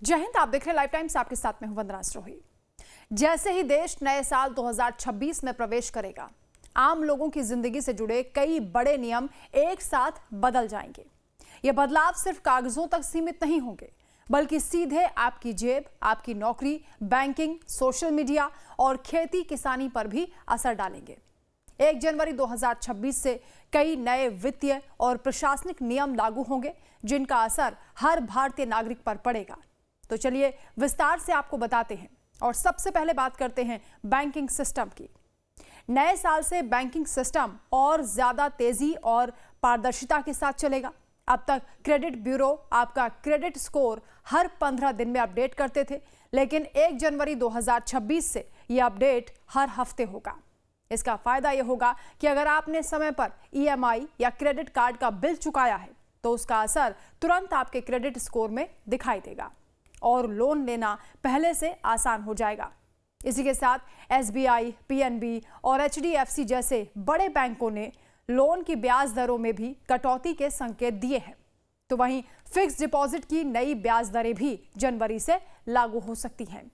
जय हिंद। आप देख रहे हैं लाइफ टाइम्स, आपके साथ में हूं वंदना स्रोही। जैसे ही देश नए साल 2026 में प्रवेश करेगा, आम लोगों की जिंदगी से जुड़े कई बड़े नियम एक साथ बदल जाएंगे। ये बदलाव सिर्फ कागजों तक सीमित नहीं होंगे, बल्कि सीधे आपकी जेब, आपकी नौकरी, बैंकिंग, सोशल मीडिया और खेती किसानी पर भी असर डालेंगे। 1 जनवरी 2026 से कई नए वित्तीय और प्रशासनिक नियम लागू होंगे, जिनका असर हर भारतीय नागरिक पर पड़ेगा। तो चलिए विस्तार से आपको बताते हैं और सबसे पहले बात करते हैं बैंकिंग सिस्टम की। नए साल से बैंकिंग सिस्टम और ज्यादा तेजी और पारदर्शिता के साथ चलेगा। अब तक क्रेडिट ब्यूरो आपका क्रेडिट स्कोर हर 15 दिन में अपडेट करते थे, लेकिन 1 जनवरी 2026 से यह अपडेट हर हफ्ते होगा। इसका फायदा यह होगा कि अगर आपने समय पर EMI या क्रेडिट कार्ड का बिल चुकाया है, तो उसका असर तुरंत आपके क्रेडिट स्कोर में दिखाई देगा और लोन लेना पहले से आसान हो जाएगा। इसी के साथ SBI, PNB और HDFC जैसे बड़े बैंकों ने लोन की ब्याज दरों में भी कटौती के संकेत दिए हैं। तो वहीं फिक्स डिपॉजिट की नई ब्याज दरें भी जनवरी से लागू हो सकती हैं।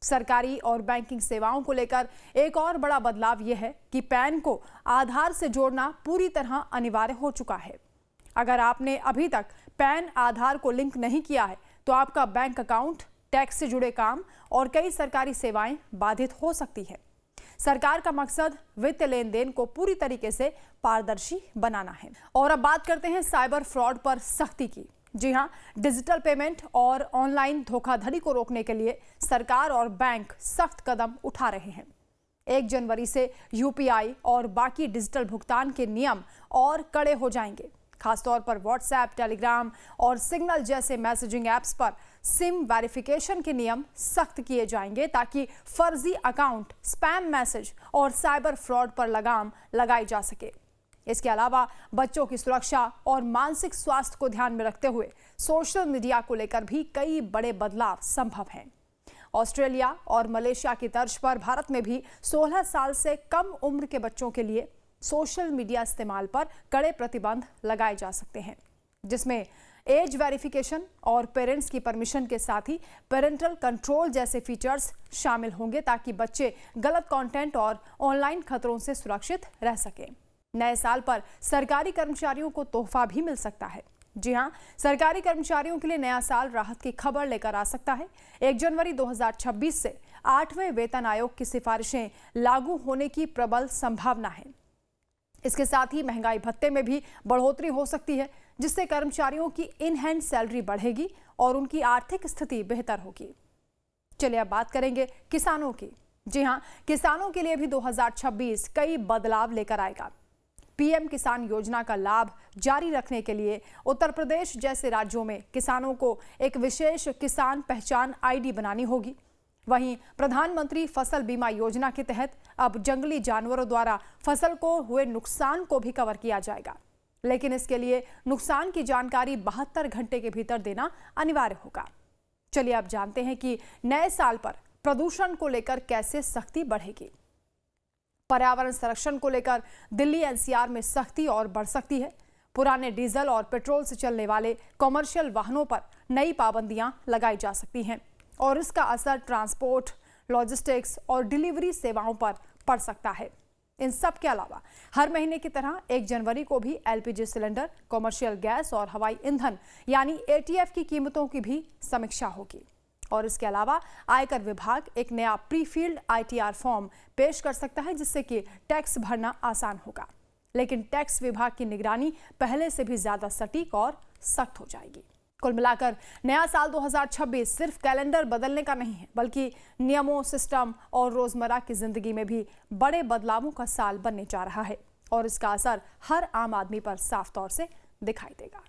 सरकारी और बैंकिंग सेवाओं को लेकर एक और बड़ा बदलाव यह है कि पैन को आधार से जोड़ना पूरी तरह अनिवार्य हो चुका है। अगर आपने अभी तक पैन आधार को लिंक नहीं किया है, तो आपका बैंक अकाउंट, टैक्स से जुड़े काम और कई सरकारी सेवाएं बाधित हो सकती है। सरकार का मकसद वित्तीय लेन देन को पूरी तरीके से पारदर्शी बनाना है। और अब बात करते हैं साइबर फ्रॉड पर सख्ती की। जी हां, डिजिटल पेमेंट और ऑनलाइन धोखाधड़ी को रोकने के लिए सरकार और बैंक सख्त कदम उठा रहे हैं। 1 जनवरी से UPI और बाकी डिजिटल भुगतान के नियम और कड़े हो जाएंगे। खासतौर पर व्हाट्सएप, टेलीग्राम और सिग्नल जैसे मैसेजिंग ऐप्स पर सिम वेरिफिकेशन के नियम सख्त किए जाएंगे, ताकि फर्जी अकाउंट, स्पैम मैसेज और साइबर फ्रॉड पर लगाम लगाई जा सके। इसके अलावा बच्चों की सुरक्षा और मानसिक स्वास्थ्य को ध्यान में रखते हुए सोशल मीडिया को लेकर भी कई बड़े बदलाव संभव हैं। ऑस्ट्रेलिया और मलेशिया की तर्ज पर भारत में भी 16 साल से कम उम्र के बच्चों के लिए सोशल मीडिया इस्तेमाल पर कड़े प्रतिबंध लगाए जा सकते हैं, जिसमें एज वेरिफिकेशन और पेरेंट्स की परमिशन के साथ ही पेरेंटल कंट्रोल जैसे फीचर्स शामिल होंगे, ताकि बच्चे गलत कंटेंट और ऑनलाइन खतरों से सुरक्षित रह सकें। नए साल पर सरकारी कर्मचारियों को तोहफा भी मिल सकता है। जी हां, सरकारी कर्मचारियों के लिए नया साल राहत की खबर लेकर आ सकता है। 1 जनवरी 2026 से 8वें वेतन आयोग की सिफारिशें लागू होने की प्रबल संभावना है। इसके साथ ही महंगाई भत्ते में भी बढ़ोतरी हो सकती है, जिससे कर्मचारियों की इन हैंड सैलरी बढ़ेगी और उनकी आर्थिक स्थिति बेहतर होगी। चलिए अब बात करेंगे किसानों की। जी हां, किसानों के लिए भी 2026 कई बदलाव लेकर आएगा। PM किसान योजना का लाभ जारी रखने के लिए उत्तर प्रदेश जैसे राज्यों में किसानों को एक विशेष किसान पहचान ID बनानी होगी। वहीं प्रधानमंत्री फसल बीमा योजना के तहत अब जंगली जानवरों द्वारा फसल को हुए नुकसान को भी कवर किया जाएगा, लेकिन इसके लिए नुकसान की जानकारी 72 घंटे के भीतर देना अनिवार्य होगा। चलिए अब जानते हैं कि नए साल पर प्रदूषण को लेकर कैसे सख्ती बढ़ेगी। पर्यावरण संरक्षण को लेकर दिल्ली NCR में सख्ती और बढ़ सकती है। पुराने डीजल और पेट्रोल से चलने वाले कॉमर्शियल वाहनों पर नई पाबंदियां लगाई जा सकती हैं और इसका असर ट्रांसपोर्ट, लॉजिस्टिक्स और डिलीवरी सेवाओं पर पड़ सकता है। इन सब के अलावा हर महीने की तरह 1 जनवरी को भी LPG सिलेंडर, कॉमर्शियल गैस और हवाई ईंधन यानी ATF की कीमतों की भी समीक्षा होगी। और इसके अलावा आयकर विभाग एक नया प्री-फील्ड ITR फॉर्म पेश कर सकता है, जिससे कि टैक्स भरना आसान होगा। लेकिन टैक्स विभाग की निगरानी पहले से भी ज्यादा सटीक और सख्त हो जाएगी। कुल मिलाकर नया साल 2026 सिर्फ कैलेंडर बदलने का नहीं है, बल्कि नियमों, सिस्टम और रोजमर्रा की जिंदगी में भी बड़े बदलावों का साल बनने जा रहा है और इसका असर हर आम आदमी पर साफ तौर से दिखाई देगा।